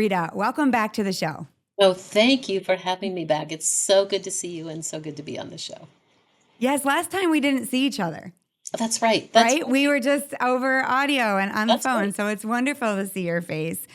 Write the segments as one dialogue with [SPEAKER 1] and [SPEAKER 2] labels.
[SPEAKER 1] Rita, welcome back to the show.
[SPEAKER 2] Oh, thank you for having me back. It's so good to see you and so good to be on the show.
[SPEAKER 1] Yes, last time we didn't see each other,
[SPEAKER 2] That's right. That's
[SPEAKER 1] right? We
[SPEAKER 2] right.
[SPEAKER 1] were just over audio and on the
[SPEAKER 2] That's
[SPEAKER 1] phone.
[SPEAKER 2] right.
[SPEAKER 1] So it's wonderful to see your face.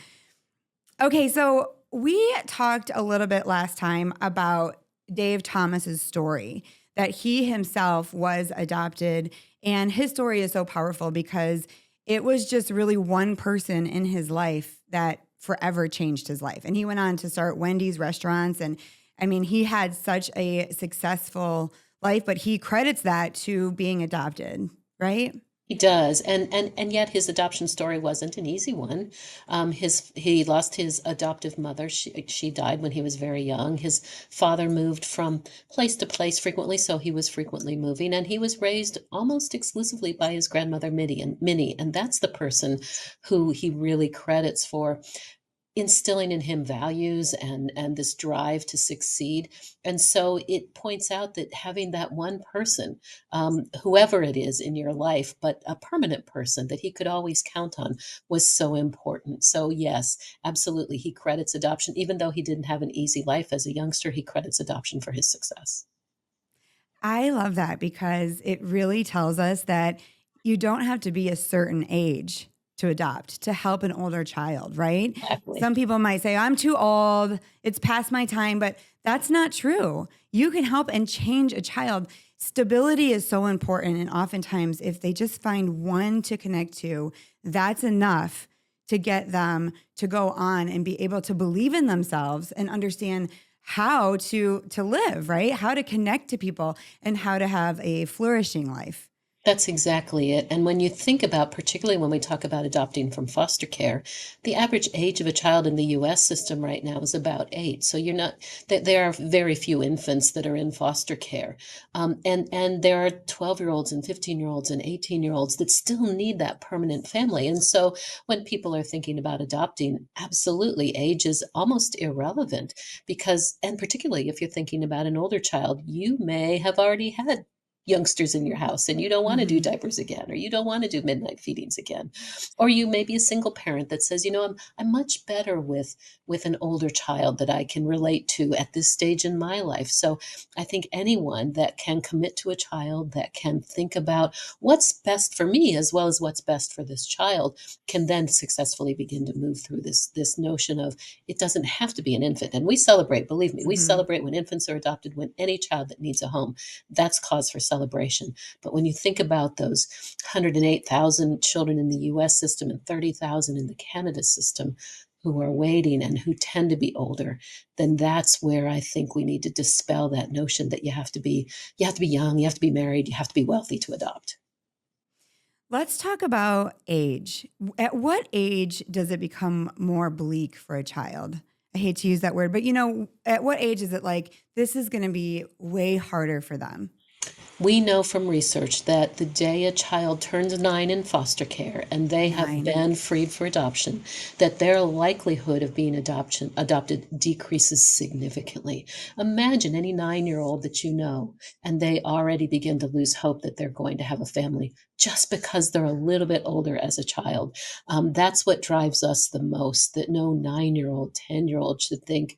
[SPEAKER 1] Okay, so we talked a little bit last time about Dave Thomas's story that he himself was adopted. And his story is so powerful because it was just really one person in his life that forever changed his life. And he went on to start Wendy's restaurants. And I mean, he had such a successful life, but he credits that to being adopted, right?
[SPEAKER 2] He does, and yet his adoption story wasn't an easy one. He lost his adoptive mother. She died when he was very young. His father moved from place to place frequently, so he was frequently moving, and he was raised almost exclusively by his grandmother Minnie, and that's the person who he really credits for instilling in him values and this drive to succeed. And so it points out that having that one person, whoever it is in your life, but a permanent person that he could always count on, was so important. So yes, absolutely, he credits adoption. Even though he didn't have an easy life as a youngster, he credits adoption for his success.
[SPEAKER 1] I love that because it really tells us that you don't have to be a certain age to adopt to help an older child, right?
[SPEAKER 2] Exactly.
[SPEAKER 1] Some people might say, I'm too old, it's past my time, but that's not true. You can help and change a child. Stability is so important. And oftentimes, if they just find one to connect to, that's enough to get them to go on and be able to believe in themselves and understand how to live, right? How to connect to people and how to have a flourishing life.
[SPEAKER 2] That's exactly it. And when you think about, particularly when we talk about adopting from foster care, the average age of a child in the US system right now is about 8. So you're not, there are very few infants that are in foster care. And there are 12-year-olds and 15-year-olds and 18-year-olds that still need that permanent family. And so when people are thinking about adopting, absolutely, age is almost irrelevant because, and particularly if you're thinking about an older child, you may have already had youngsters in your house and you don't want to do
[SPEAKER 1] Mhm.
[SPEAKER 2] diapers again, or you don't want to do midnight feedings again, or you may be a single parent that says, I'm much better with an older child that I can relate to at this stage in my life. So I think anyone that can commit to a child, that can think about what's best for me as well as what's best for this child, can then successfully begin to move through this notion of it doesn't have to be an infant. And we celebrate, believe me, we
[SPEAKER 1] Mhm.
[SPEAKER 2] celebrate when infants are adopted, when any child that needs a home, that's cause for celebration. But when you think about those 108,000 children in the US system and 30,000 in the Canada system who are waiting and who tend to be older, then that's where I think we need to dispel that notion that you have to be young, you have to be married, you have to be wealthy to adopt.
[SPEAKER 1] Let's talk about age. At what age does it become more bleak for a child? I hate to use that word, but at what age is it like this is going to be way harder for them?
[SPEAKER 2] We know from research that the day a child turns 9 in foster care and they have
[SPEAKER 1] 9.
[SPEAKER 2] been freed for adoption, that their likelihood of being adopted decreases significantly. Imagine any 9-year-old that you know, and they already begin to lose hope that they're going to have a family just because they're a little bit older as a child. That's what drives us the most, that no 9-year-old, 10-year-old should think,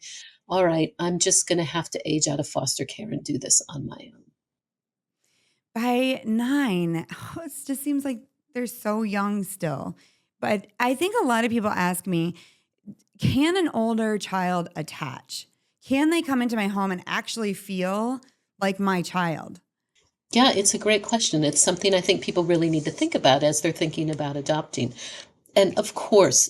[SPEAKER 2] all right, I'm just going to have to age out of foster care and do this on my own.
[SPEAKER 1] By 9, it just seems like they're so young still. But I think a lot of people ask me, can an older child attach? Can they come into my home and actually feel like my child?
[SPEAKER 2] Yeah, it's a great question. It's something I think people really need to think about as they're thinking about adopting. And of course,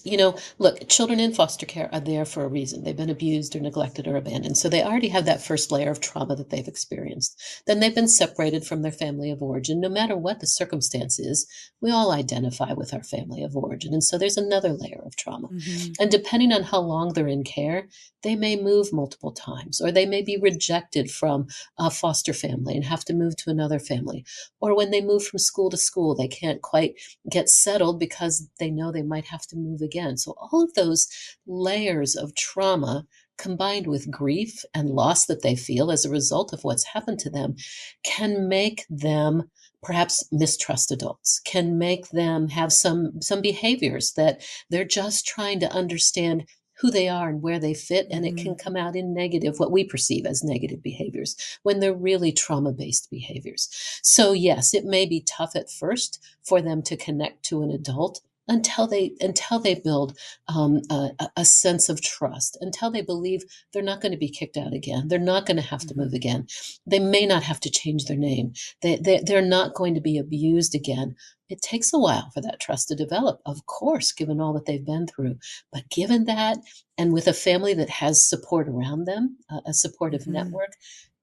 [SPEAKER 2] look, children in foster care are there for a reason. They've been abused or neglected or abandoned. So they already have that first layer of trauma that they've experienced. Then they've been separated from their family of origin. No matter what the circumstance is, we all identify with our family of origin. And so there's another layer of trauma.
[SPEAKER 1] Hmm.
[SPEAKER 2] And depending on how long they're in care, they may move multiple times, or they may be rejected from a foster family and have to move to another family. Or when they move from school to school, they can't quite get settled because they know they might have to move again. So all of those layers of trauma combined with grief and loss that they feel as a result of what's happened to them can make them perhaps mistrust adults, can make them have some behaviors that they're just trying to understand who they are and where they fit, and it
[SPEAKER 1] Mm-hmm.
[SPEAKER 2] can come out in negative, what we perceive as negative behaviors, when they're really trauma-based behaviors. So yes, it may be tough at first for them to connect to an adult until they build a sense of trust, until they believe they're not going to be kicked out again, they're not going to have to move again, they may not have to change their name, they're not going to be abused again. It takes a while for that trust to develop, of course, given all that they've been through. But given that, and with a family that has support around them, a supportive
[SPEAKER 1] Mm-hmm.
[SPEAKER 2] network,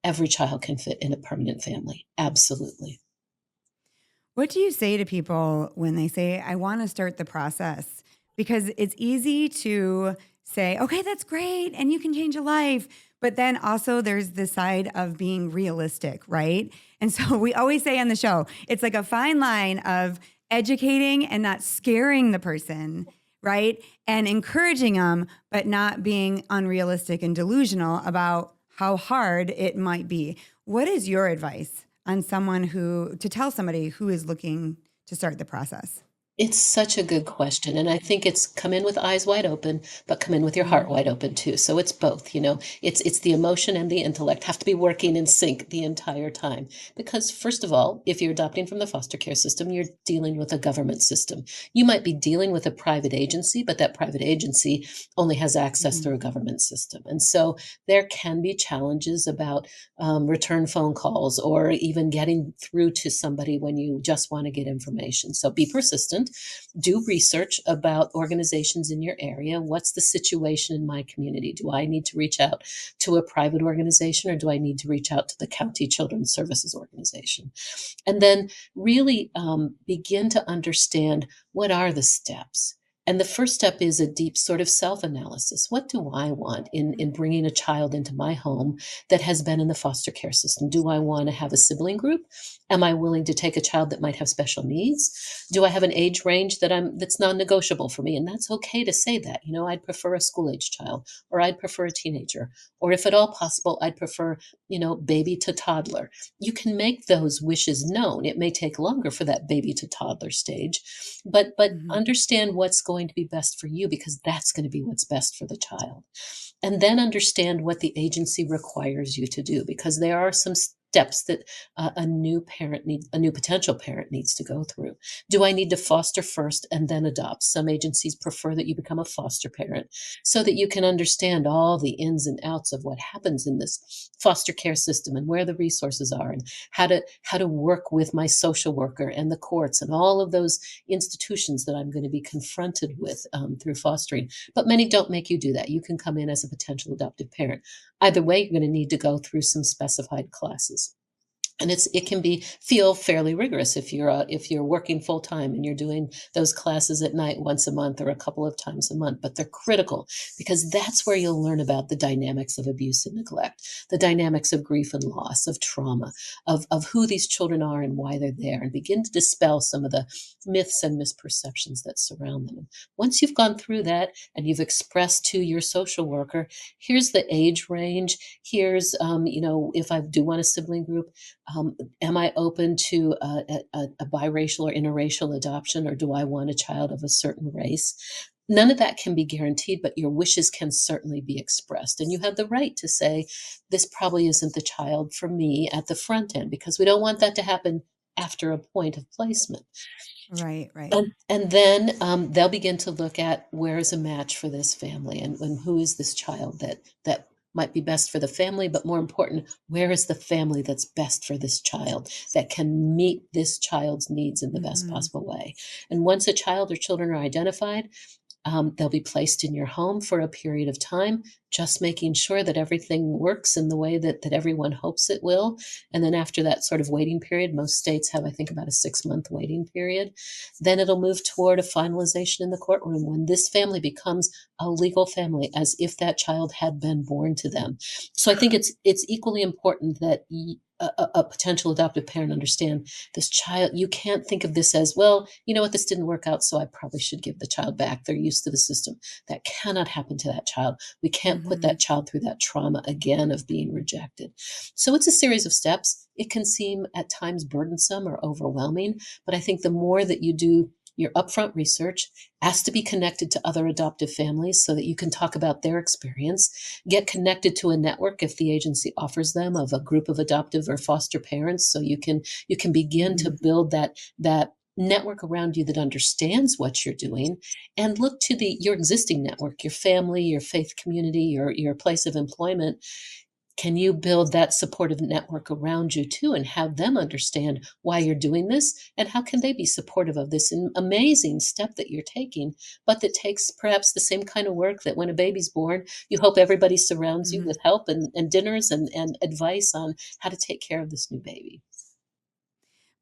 [SPEAKER 2] every child can fit in a permanent family. Absolutely.
[SPEAKER 1] What do you say to people when they say, I want to start the process? Because it's easy to say, okay, that's great. And you can change a life. But then also there's the side of being realistic, right? And so we always say on the show, it's like a fine line of educating and not scaring the person, right? And encouraging them, but not being unrealistic and delusional about how hard it might be. What is your advice on to tell somebody who is looking to start the process?
[SPEAKER 2] It's such a good question, and I think it's come in with eyes wide open, but come in with your heart
[SPEAKER 1] Mm,
[SPEAKER 2] wide open too. So it's both, you know. It's the emotion and the intellect have to be working in sync the entire time. Because first of all, if you're adopting from the foster care system, you're dealing with a government system. You might be dealing with a private agency, but that private agency only has access
[SPEAKER 1] mhm,
[SPEAKER 2] through a government system. And so there can be challenges about return phone calls or even getting through to somebody when you just want to get information. So be persistent, do research about organizations in your area. What's the situation in my community? Do I need to reach out to a private organization, or do I need to reach out to the county children's services organization? And then really begin to understand, what are the steps. And the first step is a deep sort of self-analysis. What do I want in bringing a child into my home that has been in the foster care system? Do I want to have a sibling group? Am I willing to take a child that might have special needs? Do I have an age range that's non-negotiable for me? And that's okay to say that. You know, I'd prefer a school-age child, or I'd prefer a teenager, or if at all possible, I'd prefer, baby to toddler. You can make those wishes known. It may take longer for that baby to toddler stage, but
[SPEAKER 1] mhm,
[SPEAKER 2] understand what's going to be best for you, because that's going to be what's best for the child. And then understand what the agency requires you to do, because there are some steps that a new potential parent needs to go through. Do I need to foster first and then adopt? Some agencies prefer that you become a foster parent so that you can understand all the ins and outs of what happens in this foster care system, and where the resources are, and how to work with my social worker and the courts and all of those institutions that I'm going to be confronted with through fostering. But many don't make you do that. You can come in as a potential adoptive parent. Either way, you're going to need to go through some specified classes. And it can feel fairly rigorous if you're working full time and you're doing those classes at night once a month or a couple of times a month. But they're critical, because that's where you'll learn about the dynamics of abuse and neglect, the dynamics of grief and loss, of trauma, of who these children are and why they're there, and begin to dispel some of the myths and misperceptions that surround them. And once you've gone through that and you've expressed to your social worker, here's the age range, here's if I do want a sibling group, am I open to a biracial or interracial adoption, or do I want a child of a certain race? None of that can be guaranteed, but your wishes can certainly be expressed. And you have the right to say, this probably isn't the child for me at the front end, because we don't want that to happen after a point of placement.
[SPEAKER 1] right, right.
[SPEAKER 2] And then they'll begin to look at, where is a match for this family, and who is this child that might be best for the family, but more important, where is the family that's best for this child, that can meet this child's needs in the best
[SPEAKER 1] Mhm,
[SPEAKER 2] possible way. And once a child or children are identified, they'll be placed in your home for a period of time, just making sure that everything works in the way that everyone hopes it will. And then after that sort of waiting period, most states have, I think, about a 6-month waiting period. Then it'll move toward a finalization in the courtroom, when this family becomes a legal family, as if that child had been born to them. So I think it's equally important that a potential adoptive parent understand, this child, you can't think of this as, well, you know what, this didn't work out, so I probably should give the child back. They're used to the system. That cannot happen to that child. We can't put
[SPEAKER 1] mhm,
[SPEAKER 2] that child through that trauma again of being rejected. So it's a series of steps. It can seem at times burdensome or overwhelming, but I think the more that you do your upfront research, ask to be connected to other adoptive families so that you can talk about their experience, get connected to a network if the agency offers them of a group of adoptive or foster parents so you can begin to
[SPEAKER 1] Mhm.
[SPEAKER 2] build that network around you that understands what you're doing, and look to the your existing network, your family, your faith community, your place of employment. Can you build that supportive network around you too and have them understand why you're doing this and how can they be supportive of this amazing step that you're taking, but that takes perhaps the same kind of work that when a baby's born, you hope everybody surrounds you
[SPEAKER 1] Mhm.
[SPEAKER 2] with help and dinners and advice on how to take care of this new baby.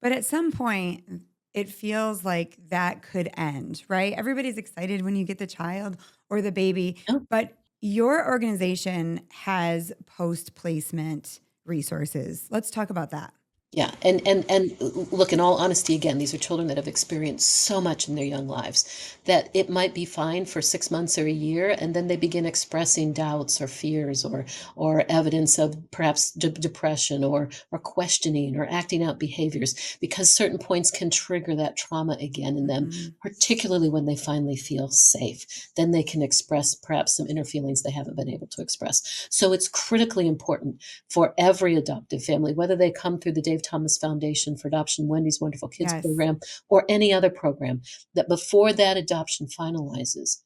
[SPEAKER 1] But at some point, it feels like that could end, right? Everybody's excited when you get the child or the baby,
[SPEAKER 2] Oh,
[SPEAKER 1] but your organization has post placement resources. Let's talk about that.
[SPEAKER 2] yeah, and look, in all honesty, again, these are children that have experienced so much in their young lives that it might be fine for 6 months or a year, and then they begin expressing doubts or fears or evidence of perhaps depression or questioning or acting out behaviors because certain points can trigger that trauma again in them,
[SPEAKER 1] Mhm.
[SPEAKER 2] particularly when they finally feel safe. Then they can express perhaps some inner feelings they haven't been able to express. So it's critically important for every adoptive family, whether they come through the Dave Thomas Foundation for Adoption, Wendy's Wonderful Kids
[SPEAKER 1] Yes.
[SPEAKER 2] program, or any other program, that before that adoption finalizes,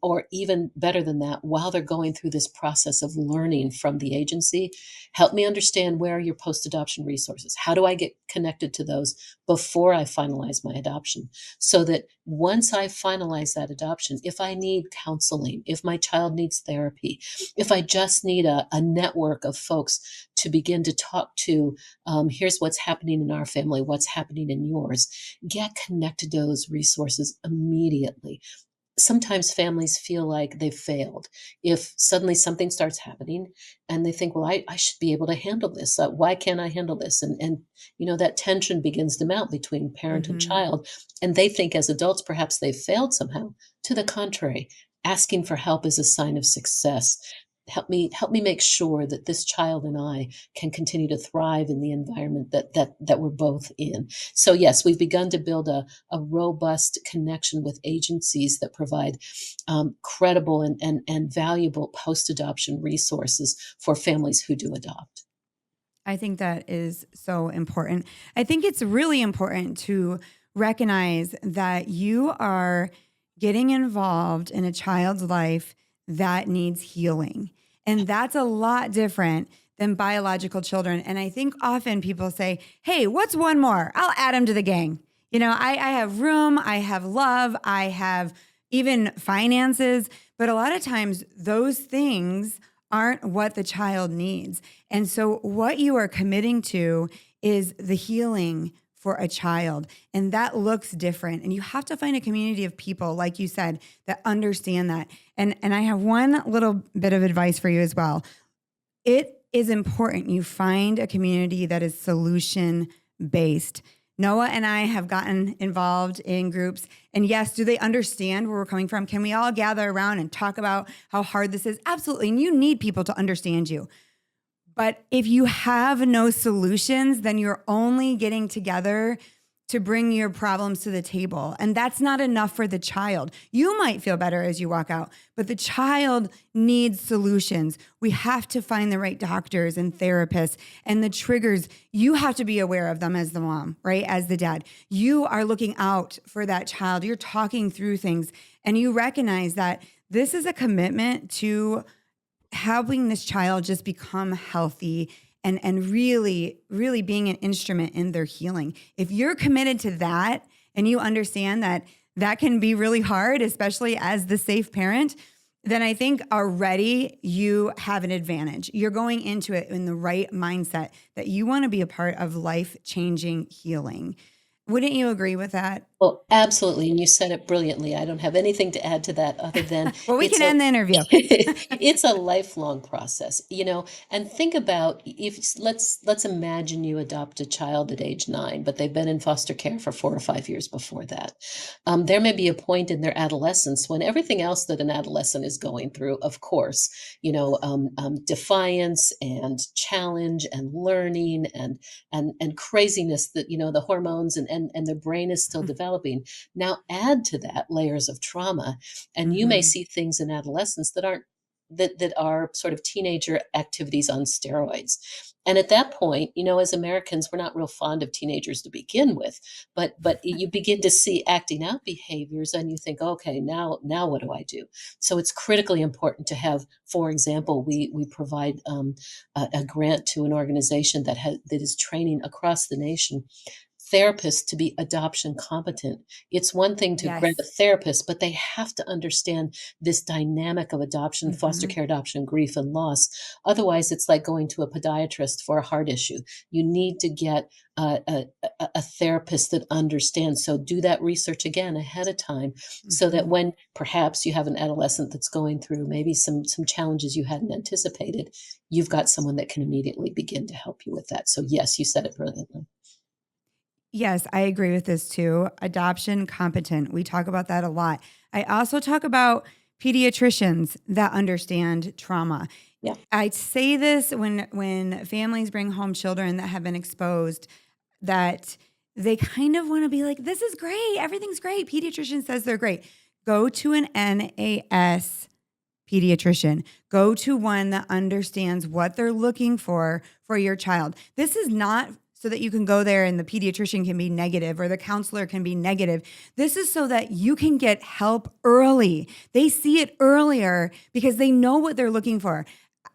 [SPEAKER 2] or even better than that, while they're going through this process of learning from the agency, help me understand where are your post adoption resources? How do I get connected to those before I finalize my adoption? So that once I finalize that adoption, if I need counseling, if my child needs therapy, if I just need a network of folks to begin to talk to, here's what's happening in our family, what's happening in yours, get connected to those resources immediately. Sometimes families feel like they've failed if suddenly something starts happening and they think, well, I should be able to handle this. Why can't I handle this? And that tension begins to mount between parent and
[SPEAKER 1] Mhm.
[SPEAKER 2] child. And they think as adults, perhaps they've failed somehow. To the contrary, asking for help is a sign of success. Help me make sure that this child and I can continue to thrive in the environment that we're both in. So yes, we've begun to build a robust connection with agencies that provide credible and valuable post adoption resources for families who do adopt.
[SPEAKER 1] I think that is so important. I think it's really important to recognize that you are getting involved in a child's life that needs healing. And that's a lot different than biological children. And I think often people say, hey, what's one more? I'll add him to the gang. I have room, I have love, I have even finances. But a lot of times those things aren't what the child needs. And so, what you are committing to is the healing for a child. And that looks different. And you have to find a community of people, like you said, that understand that. And I have one little bit of advice for you as well. It is important you find a community that is solution based. Noah and I have gotten involved in groups. And yes, do they understand where we're coming from? Can we all gather around and talk about how hard this is? Absolutely. And you need people to understand you. But if you have no solutions, then you're only getting together to bring your problems to the table. And that's not enough for the child. You might feel better as you walk out, but the child needs solutions. We have to find the right doctors and therapists and the triggers. You have to be aware of them as the mom, right? As the dad. You are looking out for that child. You're talking through things and you recognize that this is a commitment to helping this child just become healthy and really being an instrument in their healing. If you're committed to that and you understand that that can be really hard, especially as the safe parent, then I think already you have an advantage. You're going into it in the right mindset that you want to be a part of life-changing healing. Wouldn't you agree with that?
[SPEAKER 2] Well, absolutely, and you said it brilliantly. I don't have anything to add to that other than
[SPEAKER 1] Well, we
[SPEAKER 2] it's
[SPEAKER 1] can
[SPEAKER 2] a
[SPEAKER 1] end the interview.
[SPEAKER 2] it's a lifelong process. And think about if let's imagine you adopt a child at age 9, but they've been in foster care for 4 or 5 years before that. There may be a point in their adolescence when everything else that an adolescent is going through, of course, defiance and challenge and learning and craziness that the hormones and and their brain is still developing. Now add to that layers of trauma, and you may
[SPEAKER 1] Mm-hmm.
[SPEAKER 2] see things in adolescence that are sort of teenager activities on steroids. And at that point, as Americans, we're not real fond of teenagers to begin with, but you begin to see acting out behaviors, and you think, okay, now what do I do? So it's critically important to have, for example, we provide a grant to an organization that is training across the nation therapists to be adoption competent. It's one thing to grant a
[SPEAKER 1] Yes.
[SPEAKER 2] therapist, but they have to understand this dynamic of adoption, foster
[SPEAKER 1] Mm-hmm.
[SPEAKER 2] care adoption, grief, and loss. Otherwise, it's like going to a podiatrist for a heart issue. You need to get a therapist that understands. So do that research again ahead of time, so that
[SPEAKER 1] Mm-hmm.
[SPEAKER 2] when perhaps you have an adolescent that's going through maybe some challenges you hadn't anticipated, you've got someone that can immediately begin to help you with that. So yes, you said it brilliantly.
[SPEAKER 1] Yes, I agree with this too. Adoption competent. We talk about that a lot. I also talk about pediatricians that understand trauma.
[SPEAKER 2] Yeah.
[SPEAKER 1] I say this when families bring home children that have been exposed, that they kind of want to be like, this is great. Everything's great. Pediatrician says they're great. Go to an NAS pediatrician. Go to one that understands what they're looking for your child. This is not so that you can go there and the pediatrician can be negative or the counselor can be negative. This is so that you can get help early. They see it earlier because they know what they're looking for.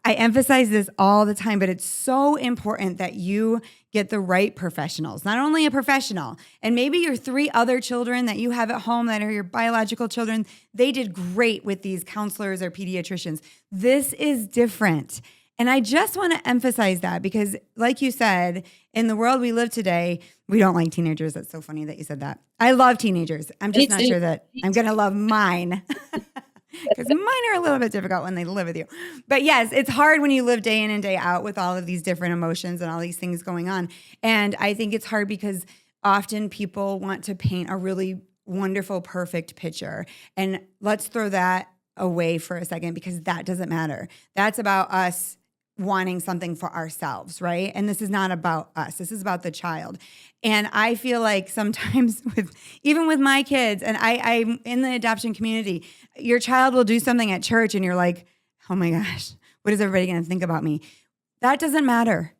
[SPEAKER 1] I emphasize this all the time, but it's so important that you get the right professionals, not only a professional, and maybe your 3 other children that you have at home that are your biological children, they did great with these counselors or pediatricians. This is different. And I just want to emphasize that because, like you said, in the world we live today, we don't like teenagers. That's so funny that you said that. I love teenagers. I'm
[SPEAKER 2] Me
[SPEAKER 1] just not
[SPEAKER 2] too.
[SPEAKER 1] sure that I'm going to love mine. Because mine are a little bit difficult when they live with you. But yes, it's hard when you live day in and day out with all of these different emotions and all these things going on. And I think it's hard because often people want to paint a really wonderful, perfect picture. And let's throw that away for a second because that doesn't matter. That's about us wanting something for ourselves, right? And this is not about us. This is about the child. And I feel like sometimes even with my kids, and I'm in the adoption community, your child will do something at church and you're like, oh my gosh, what is everybody going to think about me? That doesn't matter.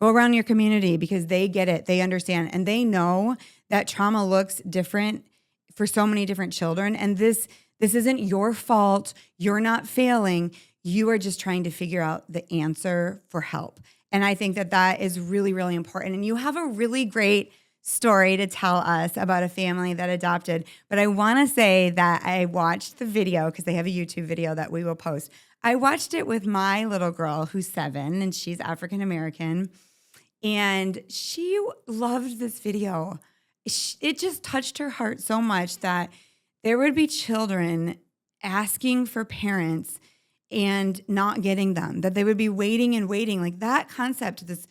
[SPEAKER 1] Go around your community because they get it. They understand. And they know that trauma looks different for so many different children. And this isn't your fault. You're not failing. You are just trying to figure out the answer for help. And I think that is really, really important. And you have a really great story to tell us about a family that adopted. But I want to say that I watched the video because they have a YouTube video that we will post. I watched it with my little girl who's 7 and she's African American. And she loved this video. It just touched her heart so much that there would be children asking for parents and not getting them, that they would be waiting and waiting. Like that concept, this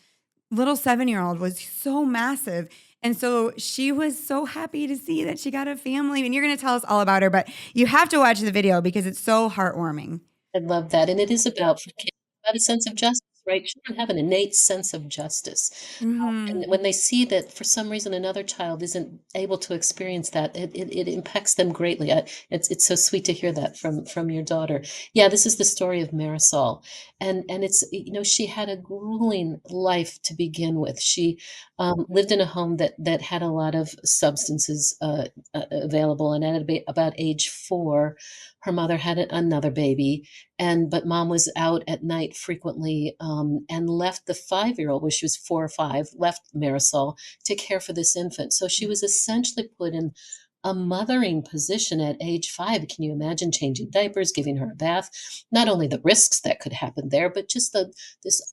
[SPEAKER 1] little 7-year-old was so massive. And so she was so happy to see that she got a family. And you're going to tell us all about her, but you have to watch the video because it's so heartwarming.
[SPEAKER 2] I love that, and it is about for kids, about a sense of justice, right? Children have an innate sense of justice, and
[SPEAKER 1] Mm-hmm.
[SPEAKER 2] when they see that for some reason another child isn't able to experience that, it impacts them greatly. It's so sweet to hear that from your daughter. Yeah, this is the story of Marisol, and it's she had a grueling life to begin with. She lived in a home that had a lot of substances available, and at about age 4, her mother had another baby, but mom was out at night frequently, and left the 5-year-old, when she was 4 or 5, left Marisol to care for this infant. So she was essentially put in a mothering position at age 5. Can you imagine changing diapers, giving her a bath? Not only the risks that could happen there, but just this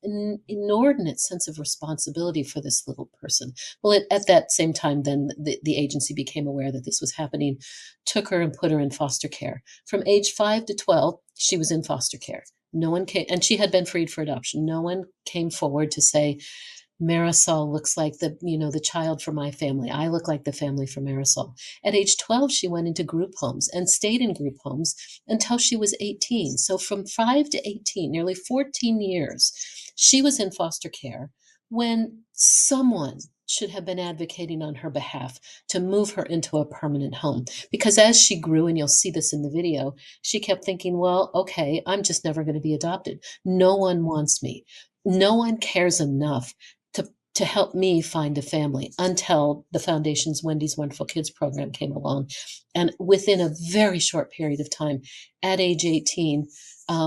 [SPEAKER 2] inordinate sense of responsibility for this little person. Well, at that same time, then the agency became aware that this was happening, took her and put her in foster care. From age 5 to 12, she was in foster care. No one came, and she had been freed for adoption. No one came forward to say, Marisol looks like the child from my family. I look like the family from Marisol. At age 12, she went into group homes and stayed in group homes until she was 18. So from 5 to 18, nearly 14 years, she was in foster care when someone should have been advocating on her behalf to move her into a permanent home. Because as she grew, and you'll see this in the video, she kept thinking, well, okay, I'm just never going to be adopted. No one wants me. No one cares enough to help me find a family, until the foundation's Wendy's Wonderful Kids program came along. And within a very short period of time, at age 18,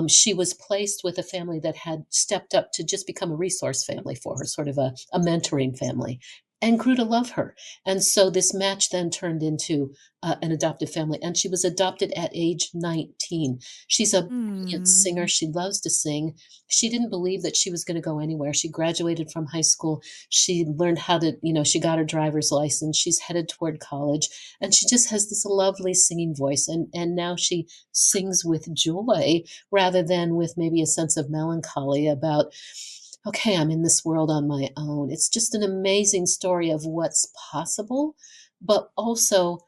[SPEAKER 2] she was placed with a family that had stepped up to just become a resource family for her, sort of a mentoring family, and grew to love her. And so this match then turned into an adoptive family, and she was adopted at age 19. She's a brilliant
[SPEAKER 1] Mm.
[SPEAKER 2] singer. She loves to sing. She didn't believe that she was going to go anywhere. She graduated from high school. She learned how to, she got her driver's license. She's headed toward college, and she just has this lovely singing voice. And now she sings with joy rather than with maybe a sense of melancholy about, okay, I'm in this world on my own. It's just an amazing story of what's possible, but also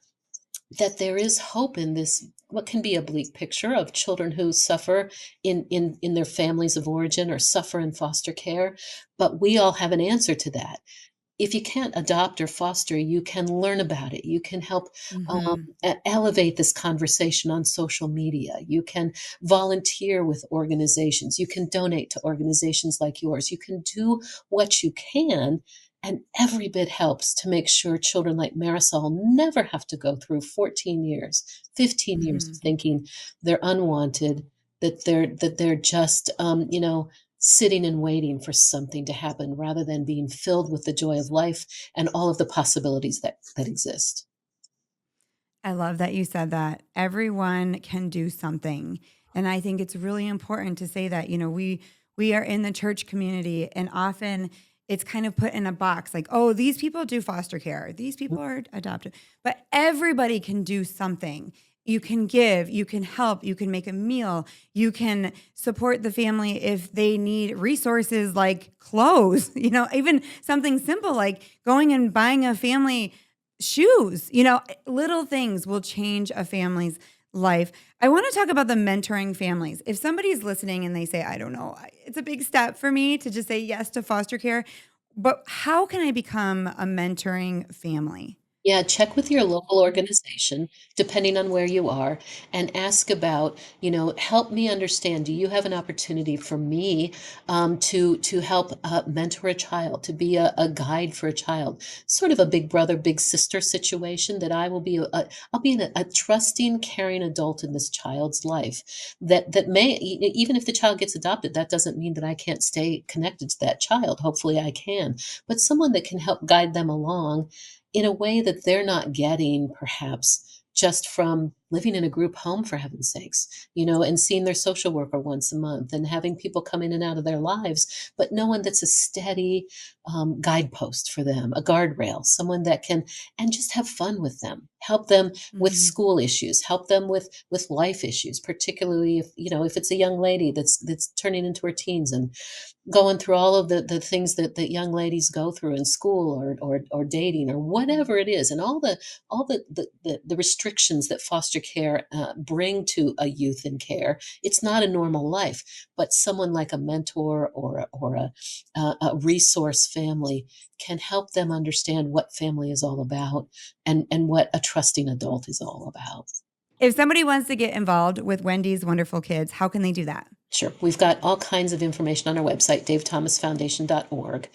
[SPEAKER 2] that there is hope in this, what can be a bleak picture of children who suffer in their families of origin or suffer in foster care. But we all have an answer to that. If you can't adopt or foster, you can learn about it. You can help
[SPEAKER 1] Hmm.
[SPEAKER 2] elevate this conversation on social media. You can volunteer with organizations. You can donate to organizations like yours. You can do what you can, and every bit helps to make sure children like Marisol never have to go through 14 years, 15 years of
[SPEAKER 1] Hmm.
[SPEAKER 2] thinking they're unwanted, that they're just sitting and waiting for something to happen, rather than being filled with the joy of life and all of the possibilities that exist.
[SPEAKER 1] I love that you said that. Everyone can do something. And I think it's really important to say that, we are in the church community, and often it's kind of put in a box like, oh, these people do foster care. These people are adopted. But everybody can do something. You can give, you can help, you can make a meal, you can support the family if they need resources like clothes, even something simple like going and buying a family shoes. Little things will change a family's life. I want to talk about the mentoring families. If somebody's listening and they say, I don't know, it's a big step for me to just say yes to foster care, but how can I become a mentoring family?
[SPEAKER 2] Yeah, check with your local organization, depending on where you are, and ask about, help me understand. Do you have an opportunity for me to help mentor a child, to be a guide for a child, sort of a big brother, big sister situation, that I will be I'll be a trusting, caring adult in this child's life. That may even if the child gets adopted, that doesn't mean that I can't stay connected to that child. Hopefully, I can, but someone that can help guide them along in a way that they're not getting perhaps just from living in a group home, for heaven's sakes, and seeing their social worker once a month and having people come in and out of their lives, but no one that's a steady guidepost for them, a guardrail, someone that can, and just have fun with them, help them with
[SPEAKER 1] Mhm.
[SPEAKER 2] school issues, help them with life issues, particularly if it's a young lady that's turning into her teens and going through all of the things that young ladies go through in school, or dating, or whatever it is, and all the restrictions that foster care bring to a youth in care. It's not a normal life, but someone like a mentor or a resource family can help them understand what family is all about, and what a trusting adult is all about.
[SPEAKER 1] If somebody wants to get involved with Wendy's Wonderful Kids, how can they do that?
[SPEAKER 2] Sure. We've got all kinds of information on our website, davethomasfoundation.org,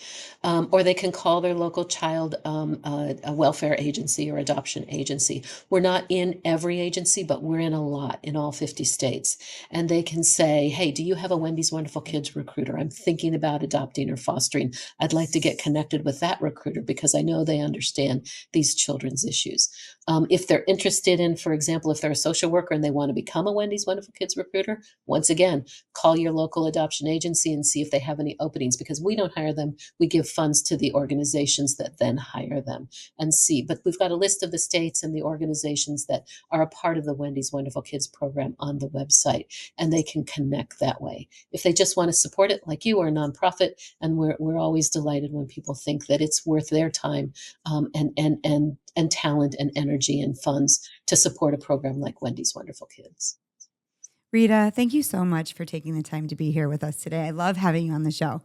[SPEAKER 2] or they can call their local child a welfare agency or adoption agency. We're not in every agency, but we're in a lot in all 50 states. And they can say, hey, do you have a Wendy's Wonderful Kids recruiter? I'm thinking about adopting or fostering. I'd like to get connected with that recruiter because I know they understand these children's issues. If they're interested in, for example, if they're a social worker and they want to become a Wendy's Wonderful Kids recruiter, once again, call your local adoption agency and see if they have any openings, because we don't hire them. We give funds to the organizations that then hire them and see. But we've got a list of the states and the organizations that are a part of the Wendy's Wonderful Kids program on the website, and they can connect that way. If they just want to support it, like you, are a nonprofit, and we're always delighted when people think that it's worth their time and talent and energy and funds to support a program like Wendy's Wonderful Kids.
[SPEAKER 1] Rita, thank you so much for taking the time to be here with us today. I love having you on the show.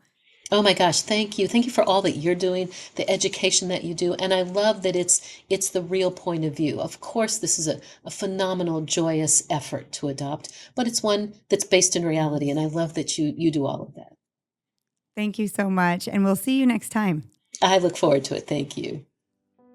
[SPEAKER 2] Oh my gosh, thank you. Thank you for all that you're doing, the education that you do. And I love that it's the real point of view. Of course, this is a phenomenal, joyous effort to adopt, but it's one that's based in reality. And I love that you do all of that.
[SPEAKER 1] Thank you so much. And we'll see you next time.
[SPEAKER 2] I look forward to it. Thank you.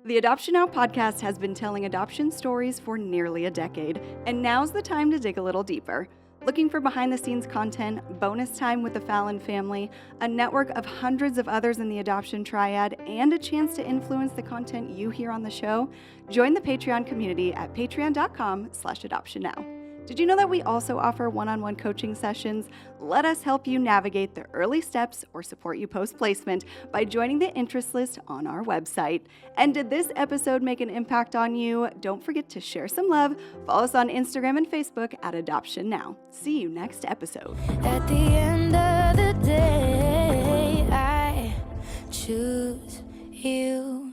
[SPEAKER 3] The Adoption Now podcast has been telling adoption stories for nearly a decade, and now's the time to dig a little deeper. Looking for behind-the-scenes content, bonus time with the Fallon family, a network of hundreds of others in the adoption triad, and a chance to influence the content you hear on the show? Join the Patreon community at patreon.com/adoptionnow. Did you know that we also offer one-on-one coaching sessions? Let us help you navigate the early steps or support you post-placement by joining the interest list on our website. And did this episode make an impact on you? Don't forget to share some love. Follow us on Instagram and Facebook at Adoption Now. See you next episode.
[SPEAKER 4] At the end of the day, I choose you.